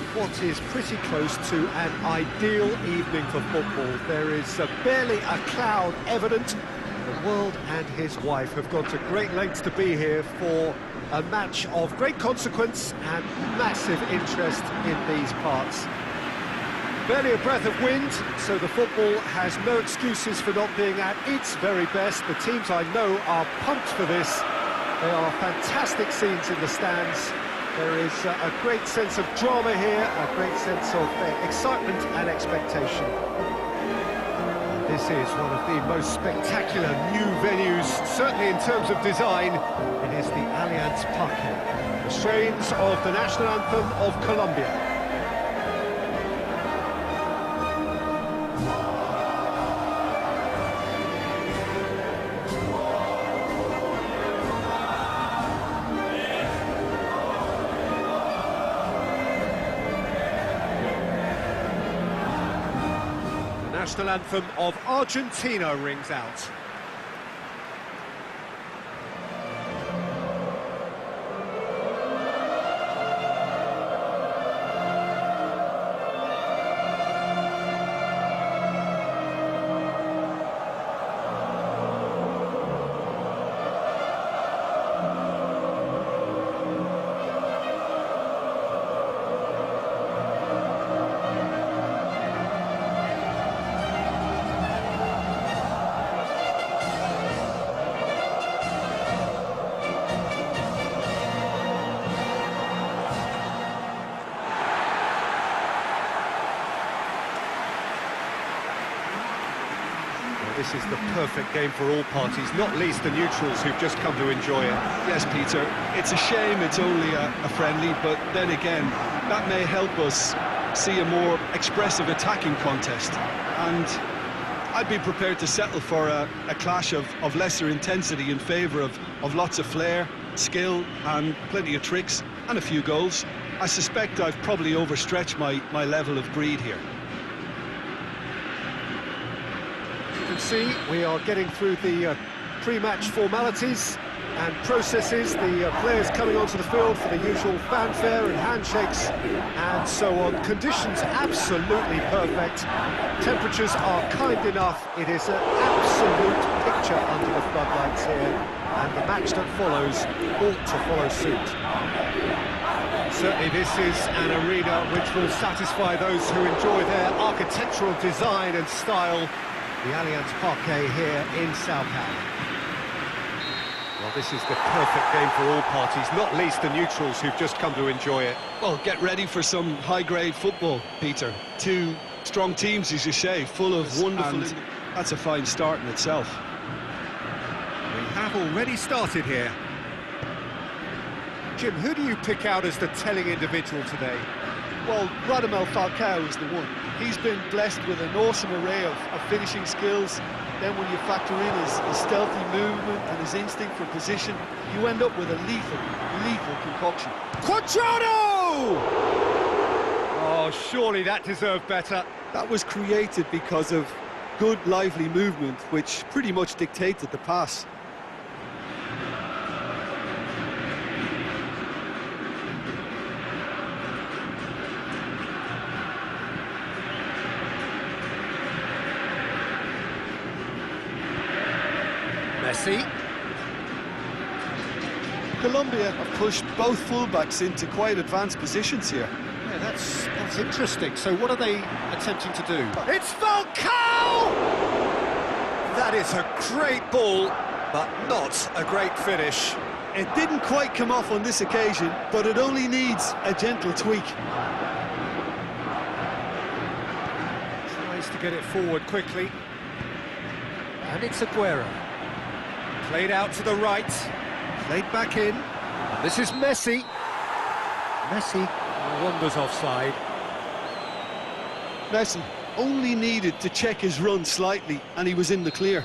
on what is pretty close to an ideal evening for football. There is barely a cloud evident. The world and his wife have gone to great lengths to be here for a match of great consequence and massive interest in these parts. Barely a breath of wind, so the football has no excuses for not being at its very best. The teams I know are pumped for this. There are fantastic scenes in the stands. There is a great sense of drama here, a great sense of excitement and expectation. This is one of the most spectacular new venues, certainly in terms of design. It is the Allianz Parque, the strains of the national anthem of Colombia. The national anthem of Argentina rings out. This is the perfect game for all parties, not least the neutrals who've just come to enjoy it. Yes, Peter, it's a shame it's only a friendly, but then again, that may help us see a more expressive attacking contest. And I'd be prepared to settle for a clash of lesser intensity in favour of lots of flair, skill and plenty of tricks and a few goals. I suspect I've probably overstretched my level of greed here. You can see we are getting through the pre-match formalities and processes, the players coming onto the field for the usual fanfare and handshakes and so on. Conditions absolutely perfect, temperatures are kind enough. It is an absolute picture under the floodlights here, and the match that follows ought to follow suit. Certainly this is an arena which will satisfy those who enjoy their architectural design and style. The Allianz Parque here in Sao Paulo. Well, this is the perfect game for all parties, not least the neutrals who've just come to enjoy it. Well, get ready for some high-grade football, Peter. Two strong teams, as you say, full of wonderful... That's a fine start in itself. We have already started here. Jim, who do you pick out as the telling individual today? Well, Radamel Falcao is the one. He's been blessed with an awesome array of finishing skills. Then when you factor in his stealthy movement and his instinct for position, you end up with a lethal concoction. Quadrado! Oh, surely that deserved better. That was created because of good, lively movement, which pretty much dictated the pass. Messi. Colombia have pushed both fullbacks into quite advanced positions here. Yeah, that's interesting. So what are they attempting to do? It's Falcao! That is a great ball, but not a great finish. It didn't quite come off on this occasion, but it only needs a gentle tweak. Tries to get it forward quickly. And it's Aguero. Played out to the right, played back in. And this is Messi. Messi wanders offside. Messi only needed to check his run slightly and he was in the clear.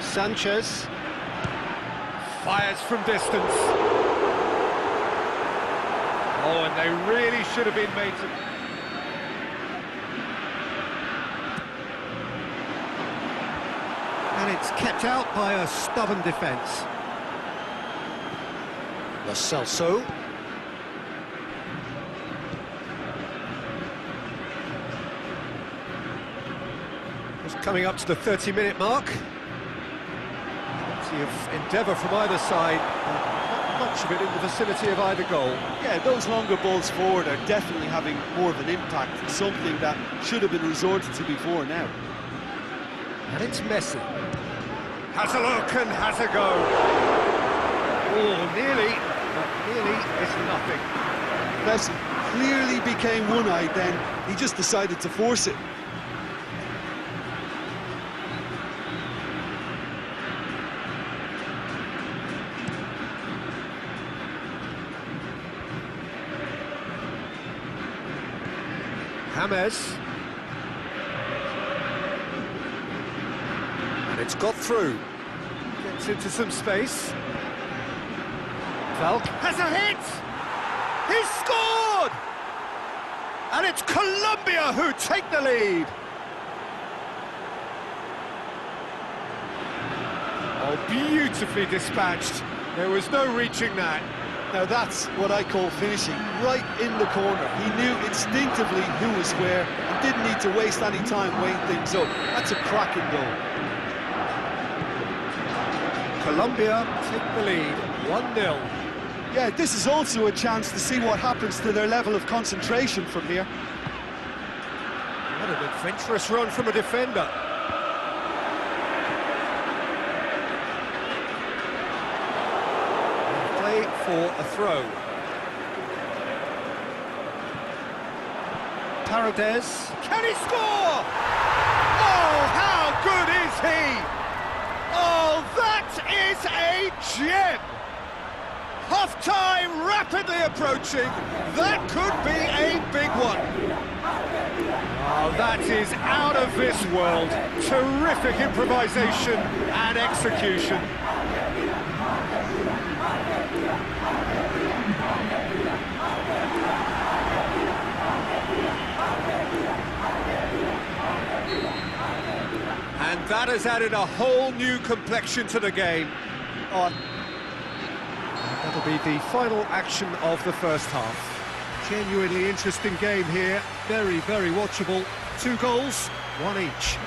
Sanchez fires from distance. Oh, and they really should have been made to... And It's kept out by a stubborn defence. Lo Celso. Just coming up to the 30-minute mark. Plenty of endeavour from either side. Not much of it in the vicinity of either goal. Yeah, those longer balls forward are definitely having more of an impact, something that should have been resorted to before now. And it's Messi. Has a look and has a go. Oh, nearly, but nearly is nothing. Messi clearly became one-eyed then. He just decided to force it. James. And it's got through. Gets into some space. Tefعيل has a hit! He's scored! And it's Colombia who take the lead. Oh, beautifully dispatched. There was no reaching that. Now that's what I call finishing, right in the corner. He knew instinctively who was where and didn't need to waste any time weighing things up. That's a cracking goal. Colombia take the lead, 1-0. Yeah, this is also a chance to see what happens to their level of concentration from here. What an adventurous run from a defender. Play for a throw. Paredes. Can he score? Oh, how good is he? Oh, that is a gem! Half-time rapidly approaching. That could be a big one. Oh, that is out of this world. Terrific improvisation and execution. And that has added a whole new complexion to the game. Oh. That'll be the final action of the first half. Genuinely interesting game here. Very, very watchable. 2 goals, 1 each.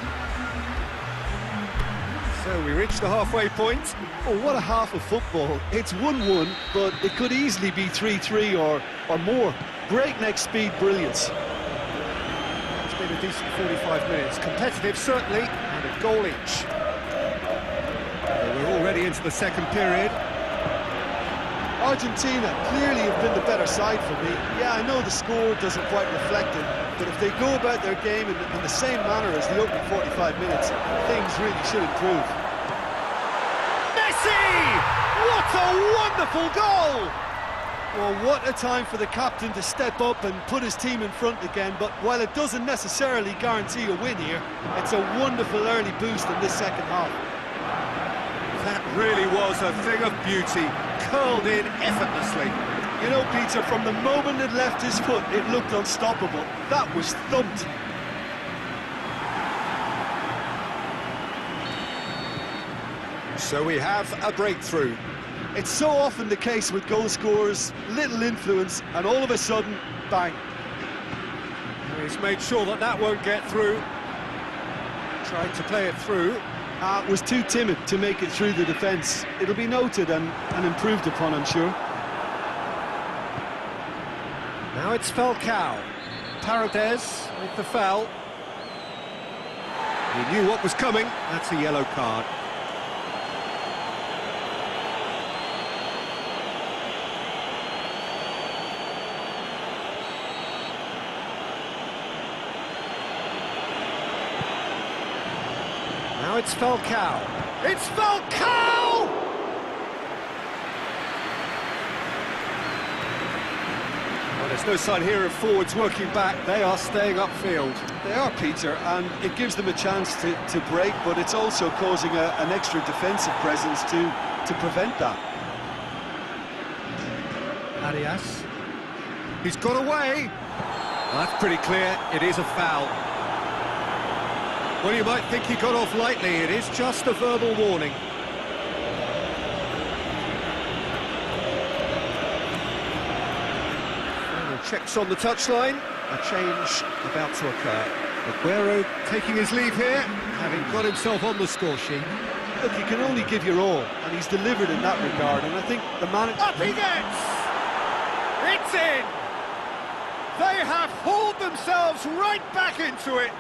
So we reach the halfway point. Oh, what a half of football. It's 1-1, but it could easily be 3-3 or more. Breakneck speed brilliance. It's been a decent 45 minutes. Competitive, certainly, and a goal each. We're already into the second period. Argentina clearly have been the better side for me. Yeah, I know the score doesn't quite reflect it, but if they go about their game in the same manner as the opening 45 minutes, things really should improve. Messi! What a wonderful goal! Well, what a time for the captain to step up and put his team in front again, but while it doesn't necessarily guarantee a win here, it's a wonderful early boost in this second half. That really was a thing of beauty, curled in effortlessly. You know, Peter, from the moment it left his foot, it looked unstoppable. That was thumped. So we have a breakthrough. It's so often the case with goal scorers, little influence, and all of a sudden, bang. He's made sure that that won't get through. Tried to play it through. Was too timid to make it through the defence. It'll be noted and improved upon, I'm sure. Now it's Falcao. Paredes with the foul. He knew what was coming. That's a yellow card. Now it's Falcao. It's Falcao! Well, there's no sign here of forwards working back. They are staying upfield. They are, Peter, and it gives them a chance to break, but it's also causing an extra defensive presence to prevent that. Arias. He's got away. Well, that's pretty clear. It is a foul. Well, you might think he got off lightly. It is just a verbal warning. Final checks on the touchline. A change about to occur. Aguero taking his leave here, having got himself on the score sheet. Look, you can only give your all, and he's delivered in that regard, and I think the man... Up he gets! It's in! They have hauled themselves right back into it.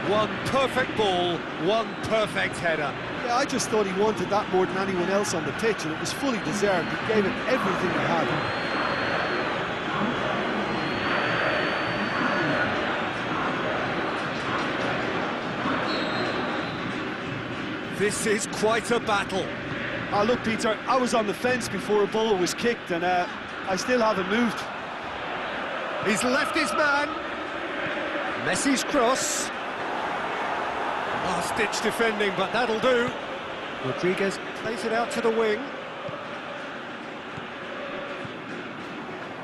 One perfect ball, one perfect header. Yeah, I just thought he wanted that more than anyone else on the pitch, and it was fully deserved. He gave it everything he had. This is quite a battle. Look, Peter, I was on the fence before a ball was kicked, and I still haven't moved. He's left his man. Messi's cross. Last-ditch defending, but that'll do. Rodriguez plays it out to the wing.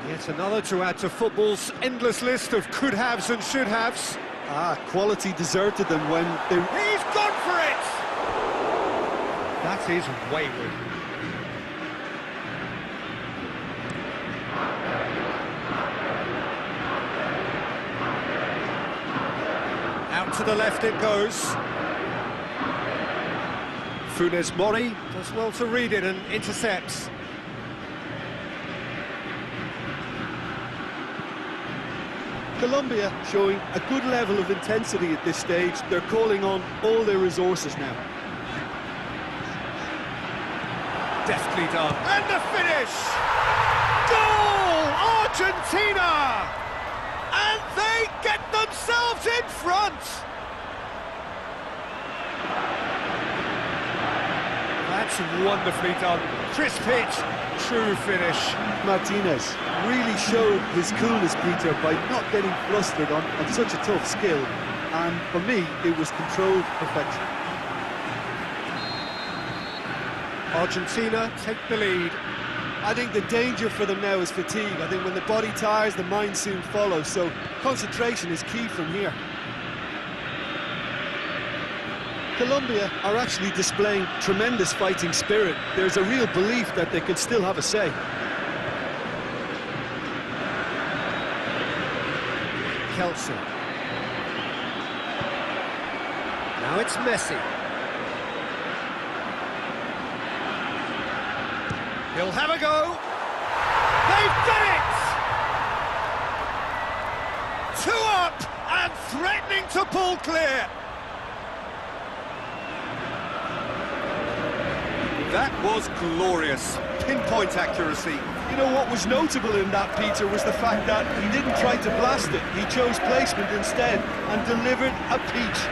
Yet another to add to football's endless list of could-haves and should-haves. Quality deserted them when they... He's gone for it! That is wayward. Out to the left it goes. Funes Mori does well to read it and intercepts. Colombia showing a good level of intensity at this stage. They're calling on all their resources now. Deftly done. And the finish! Goal! Argentina! And they get themselves in front! That's wonderfully done. Crisp hit, true finish. Martinez really showed his coolness, Peter, by not getting flustered on such a tough skill. And for me, it was controlled perfection. Argentina take the lead. I think the danger for them now is fatigue. I think when the body tires, the mind soon follows. So concentration is key from here. Colombia are actually displaying tremendous fighting spirit. There's a real belief that they could still have a say. Kelsey. Now it's Messi. He'll have a go. They've done it! 2 up and threatening to pull clear. That was glorious. Pinpoint accuracy. You know what was notable in that, Peter, was the fact that he didn't try to blast it. He chose placement instead and delivered a peach.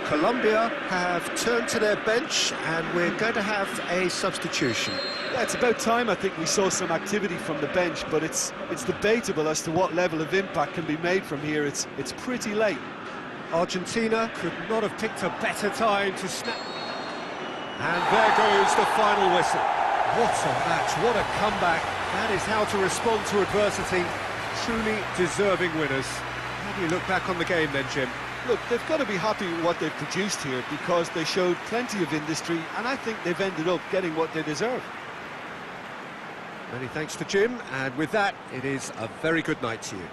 Colombia have turned to their bench and we're going to have a substitution. Yeah, it's about time I think we saw some activity from the bench, but it's debatable as to what level of impact can be made from here. It's pretty late. Argentina could not have picked a better time to snap. And there goes the final whistle. What a match, what a comeback. That is how to respond to adversity. Truly deserving winners. How do you look back on the game then, Jim? Look, they've got to be happy with what they've produced here because they showed plenty of industry and I think they've ended up getting what they deserve. Many thanks to Jim, and with that, it is a very good night to you.